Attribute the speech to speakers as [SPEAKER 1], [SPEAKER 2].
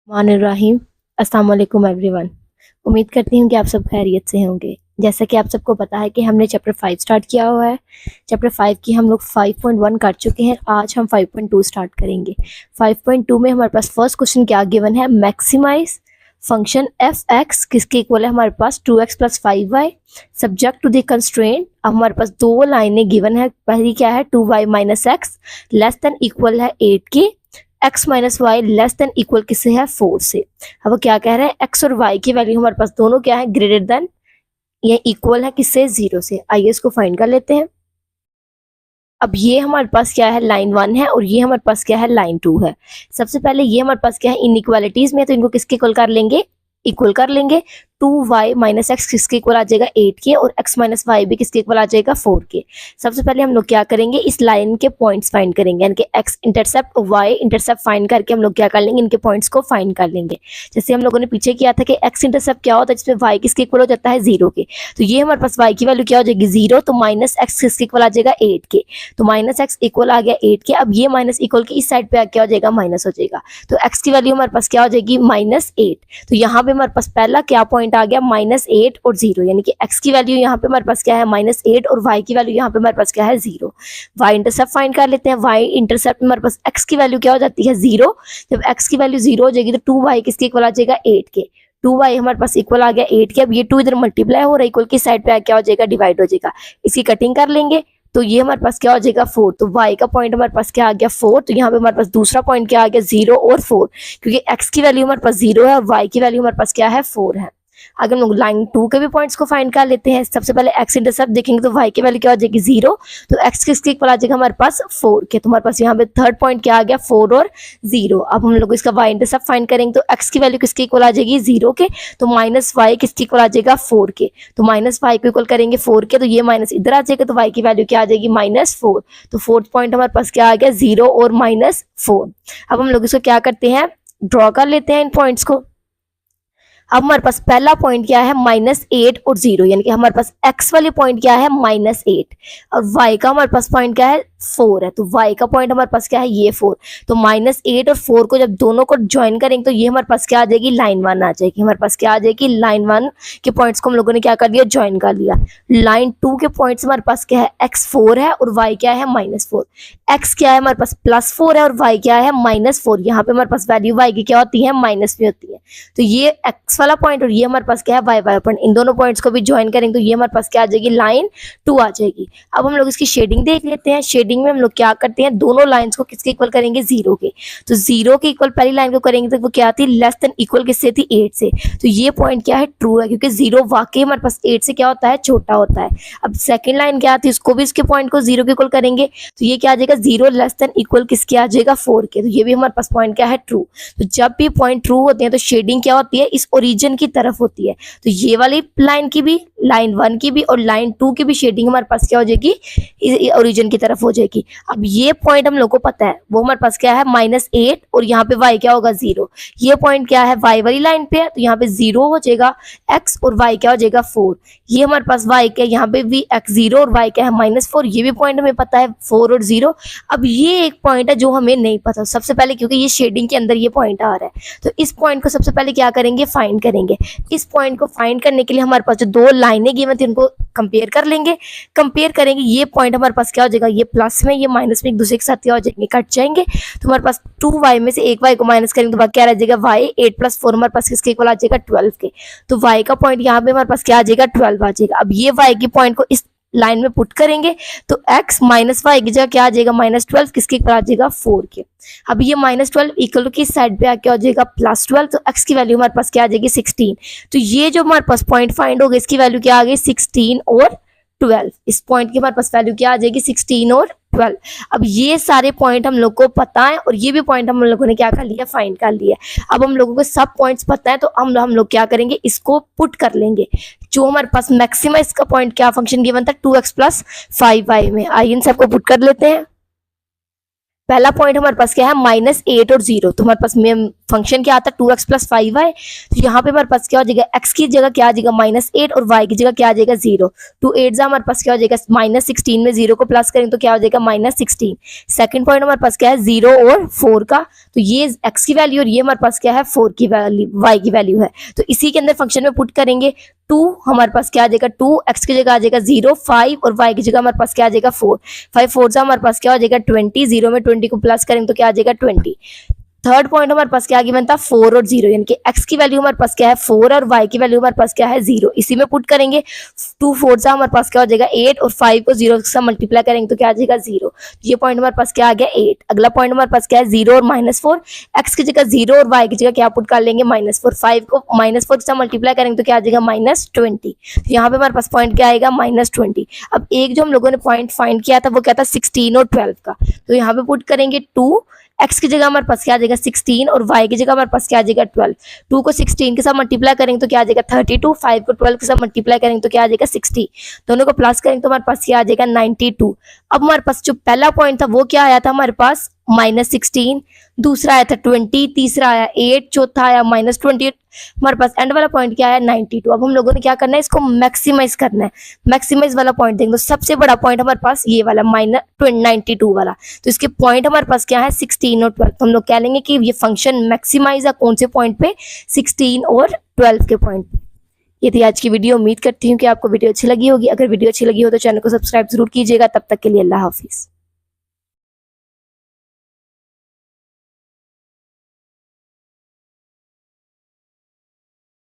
[SPEAKER 1] मानिर्रहीम। अस्सलाम वालेकुम एवरीवन। उम्मीद करती हूँ कि आप सब खैरियत से होंगे। जैसा कि आप सबको पता है कि हमने चैप्टर 5 स्टार्ट किया हुआ है। चैप्टर 5 की हम लोग 5.1 कर चुके हैं। आज हम 5.2 स्टार्ट करेंगे। 5.2 में हमारे पास फर्स्ट क्वेश्चन क्या गिवन है, मैक्सिमाइज फंक्शन एफ एक्स किसके इक्वल है, हमारे पास 2x plus 5y subject to the constraint. अब हमारे पास दो लाइनें गिवन है। पहली क्या है, 2y minus X less than equal है 8 के, x minus Y less than equal किससे है, 4 से। अब वो क्या कह रहे हैं, x और y की वैल्यू हमारे पास दोनों क्या है, ग्रेटर देन ये इक्वल है किससे, 0 से। आइए इसको फाइंड कर लेते हैं। अब ये हमारे पास क्या है, लाइन 1 है और ये हमारे पास क्या है, लाइन 2 है। सबसे पहले ये हमारे पास क्या है, इनइक्वालिटीज में, तो इनको किसके इक्वल कर लेंगे, इक्वल कर लेंगे। 2y माइनस एक्स किसके इक्वल आ जाएगा, 8 के, और x माइनस वाई भी किसके इक्वल आ जाएगा, 4 के। सबसे पहले हम लोग क्या करेंगे, इस लाइन के पॉइंट्स फाइंड करेंगे, यानी कि x इंटरसेप्ट और y इंटरसेप्ट फाइंड करके हम लोग क्या कर लेंगे, इनके पॉइंट्स को फाइंड कर लेंगे। जैसे हम लोगों ने पीछे किया था कि x इंटरसेप्ट क्या होता है, जिसमें y किसके इक्वल हो जाता है, 0 के। तो ये हमारे पास y की वैल्यू क्या हो जाएगी, 0, तो माइनस एक्स किसके इक्वल आ जाएगा, 8 के। तो माइनस एक्स इक्वल आ गया 8 के। अब ये माइनस इक्वल के इस साइड पे क्या हो जाएगा, माइनस हो जाएगा। तो x की वैल्यू हमारे पास क्या हो जाएगी, -8। तो यहाँ पे हमारे पास पहला क्या पॉइंट आ गया, -8 और 0, यानी कि x की वैल्यू यहाँ पे हमारे पास क्या है, -8, और y की वैल्यू यहाँ पे हमारे पास क्या है, 0। y इंटरसेप्ट फाइंड कर लेते हैं। y इंटरसेप्ट में हमारे पास x की वैल्यू क्या हो जाती है, 0। जब x की वैल्यू 0 हो जाएगी तो 2y किसके इक्वल आ जाएगा, 8 के। 2y हमारे पास इक्वल आ गया 8 के। अब ये 2 इधर मल्टीप्लाई हो रहा है, इक्वल की साइड पे क्या हो जाएगा, डिवाइड हो जाएगा। इसकी कटिंग कर लेंगे तो ये हमारे पास क्या हो जाएगा, 4। तो y का पॉइंट हमारे पास क्या आ गया, 4। तो यहाँ पे हमारे पास दूसरा पॉइंट क्या आ गया, 0 और 4, क्योंकि x की वैल्यू हमारे पास 0 है और y की वैल्यू हमारे पास क्या है, 4 है। अगर हम लोग लाइन 2 के भी पॉइंट्स को फाइंड कर लेते हैं। सबसे पहले x इंटरसेप्ट देखेंगे तो y की वैल्यू क्या हो जाएगी, 0। तो x किसके इक्वल आ जाएगा हमारे पास, 4 के। तो हमारे पास यहाँ पे थर्ड पॉइंट क्या आ गया, 4 और 0। अब हम लोग इसका y इंटरसेप्ट फाइंड करेंगे तो x की वैल्यू किसके इक्वल आ जाएगी, 0 के। तो माइनस y किसके इक्वल आ जाएगा, 4 के। तो माइनस y को इक्वल करेंगे 4 के, तो ये माइनस इधर आ जाएगा, तो y की वैल्यू क्या आ जाएगी, -4। तो फोर्थ पॉइंट हमारे पास क्या आ गया, 0 और -4। अब हम लोग इसको क्या करते हैं, ड्रॉ कर लेते हैं इन पॉइंट्स को। अब हमारे पास पहला पॉइंट क्या है, -8 और 0, यानी कि हमारे पास x वाले पॉइंट क्या है, -8, और y का हमारे पास पॉइंट क्या है, 4 है। तो y का पॉइंट हमारे पास क्या है, ये 4। तो -8 और 4 को जब दोनों को ज्वाइन करेंगे तो ये हमारे पास क्या आ जाएगी, लाइन 1 आ जाएगी। हमारे पास क्या आ जाएगी, लाइन 1 के पॉइंट्स को हम लोगों ने क्या कर लिया, ज्वाइन कर लिया। लाइन 2 के पॉइंट्स हमारे पास क्या है, x 4 है और y क्या है, -4। x क्या है हमारे पास, +4 है और y क्या है, -4। यहाँ पे हमारे पास वैल्यू y की क्या होती है, माइनस में होती है। तो ये x वाला पॉइंट और ये हमारे पास क्या है, y वाला पॉइंट, इन दोनों पॉइंट्स को भी ज्वाइन करेंगे तो ये हमारे पास क्या आ जाएगी, लाइन 2 आ जाएगी। अब हम लोग इसकी शेडिंग देख लेते हैं। शेडिंग में हम लोग क्या करते हैं, दोनों लाइंस को किसके इक्वल करेंगे, 0 के। तो 0 के इक्वल पहली लाइन को करेंगे तो वो क्या थी, लेस देन इक्वल किससे थी, 8 से। तो ये पॉइंट क्या है, ट्रू है, क्योंकि 0 वाकई हमारे पास 8 से क्या होता है, छोटा होता है। अब सेकंड लाइन क्या थी, उसको भी इसके पॉइंट को 0 के इक्वल करेंगे तो ये क्या आ जाएगा, 0 लेस देन इक्वल किसके आ जाएगा, 4 के। तो ये भी हमारे पास पॉइंट क्या है, ट्रू। तो जब भी पॉइंट ट्रू होते हैं तो शेडिंग क्या होती है, इस ओरिजिन की तरफ होती है। तो ये वाली लाइन की भी, लाइन 1 की भी और लाइन 2 की भी शेडिंग हमारे पास क्या हो जाएगी, ओरिजिन की तरफ हो जाएगी। अब ये पॉइंट हम लोग को पता है, वो हमारे पास क्या है, -8, और यहाँ पे y क्या होगा, 0। ये पॉइंट क्या है, y वाली लाइन पे है, तो यहाँ पे 0 हो जाएगा x, और y क्या हो जाएगा, 4। ये हमारे पास y क्या है, यहाँ पे भी x 0 और y क्या है, -4। ये भी पॉइंट हमें पता है, 4 और 0। अब ये एक पॉइंट है जो हमें नहीं पता सबसे पहले, क्योंकि ये शेडिंग के अंदर ये पॉइंट आ रहा है। तो इस पॉइंट को सबसे पहले क्या करेंगे, फाइंड करेंगे। इस पॉइंट को फाइंड करने के लिए हमारे पास जो दो लाइनें गिवन थी उनको कंपेयर कर लेंगे। कंपेयर करेंगे, ये पॉइंट हमारे पास क्या हो जाएगा, ये प्लस में, ये माइनस में एक दूसरे के साथ क्या हो जाएंगे, कट जाएंगे। तो हमारे पास 2y में से एक y को माइनस करेंगे तो बाकी क्या रह जाएगा, y। 8 + 4 हमारे पास किसके इक्वल आ जाएगा, 12 के। तो y का पॉइंट यहाँ पे हमारे पास क्या आ जाएगा, 12 आ जाएगा। अब ये y की पॉइंट को इस लाइन में पुट करेंगे तो x माइनस y की जगह क्या आ जाएगा, -12 किसके इक्वल आ जाएगा, 4 के। अब ये -12 इक्वल की साइड पे क्या हो जाएगा, +12। तो x की वैल्यू हमारे पास क्या आ जाएगी, 16। तो ये जो हमारे पास पॉइंट फाइंड होगा इसकी वैल्यू क्या आ गई, 16 और 12। इस पॉइंट की हमारे पास वैल्यू क्या आ जाएगी, 16 और 12। अब ये सारे पॉइंट हम लोग को पता है और ये भी पॉइंट हम लोगों ने क्या कर लिया, फाइंड कर लिया। अब हम लोगों को सब पॉइंट्स पता है तो हम लोग क्या करेंगे, इसको पुट कर लेंगे। जो हमारे पास मैक्सिमा इसका पॉइंट क्या फंक्शन गिवन था, 2x + 5y में। आइए इन सबको पुट कर लेते हैं। पहला पॉइंट हमारे पास क्या है, -8 और 0। तो हमारे पास फंक्शन क्या आता है 2x प्लस 5y, तो यहाँ पे हमारे पास क्या हो जाएगा, x की जगह क्या आ जाएगा -8 और y की जगह क्या आ जाएगा 0। 2 8 हमारे पास क्या हो जाएगा -16 में 0 को प्लस करेंगे तो क्या हो जाएगा -16। सेकंड पॉइंट हमारे पास क्या है 0 और 4 का, तो ये x की वैल्यू और ये हमारे पास क्या है 4 की वैल्यू, y की वैल्यू है, तो इसी के अंदर फंक्शन में पुट करेंगे। 2 हमारे पास क्या आ जाएगा 2, x की जगह आ जाएगा 0, 5 और y की जगह हमारे पास क्या आ जाएगा 4। 5 4 से हमारे पास क्या हो जाएगा 20, 0 में 20 को प्लस करेंगे तो क्या आ जाएगा 20। थर्ड पॉइंट हमारे पास क्या गिवन था 4 और 0, यानी कि x की वैल्यू हमारे पास क्या है 4 और y की वैल्यू हमारे पास क्या है 0, इसी में पुट करेंगे। 2 4 से हमारे पास क्या हो जाएगा 8 और 5 को 0 से मल्टीप्लाई करेंगे तो क्या आ जाएगा 0। ये पॉइंट हमारे पास क्या आ गया 8। अगला पॉइंट हमारे पास क्या है 0 और -4, x की जगह 0 और y की जगह क्या पुट कर लेंगे -4, 5 को -4 से मल्टीप्लाई करेंगे तो क्या आ जाएगा -20। तो यहाँ पे हमारे पास पॉइंट क्या आएगा -20। अब एक जो हम लोगों ने पॉइंट फाइंड किया था वो क्या था 16 और 12 का, तो यहाँ पे पुट करेंगे 2, x की जगह हमारे पास क्या आ जाएगा 16 और y की जगह हमारे पास क्या आ जाएगा 12। 2 को 16 के साथ मल्टीप्लाई करेंगे तो क्या आ जाएगा 32, 5 को 12 के साथ मल्टीप्लाई करेंगे तो क्या आ जाएगा 60, दोनों को प्लस करेंगे तो हमारे पास क्या आ जाएगा 92। अब हमारे पास जो पहला पॉइंट था वो क्या आया था हमारे पास -16, दूसरा आया था 20, तीसरा आया 8, चौथा आया -28, हमारे पास एंड वाला पॉइंट क्या आया 92। अब हम लोगों ने क्या करना है, इसको मैक्सिमाइज करना है, मैक्सिमाइज वाला पॉइंट देंगे तो सबसे बड़ा पॉइंट हमारे पास ये वाला -92 वाला, तो इसके पॉइंट हमारे पास क्या है 16 और 12, तो हम लोग कह लेंगे कि ये फंक्शन मैक्सिमाइज है कौन से पॉइंट पे 16 और 12 के पॉइंट पे। ये थी आज की वीडियो, उम्मीद करती हूँ कि आपको वीडियो अच्छी लगी होगी। अगर वीडियो अच्छी लगी हो तो चैनल को सब्सक्राइब जरूर कीजिएगा। तब तक के लिए अल्लाह हाफिज।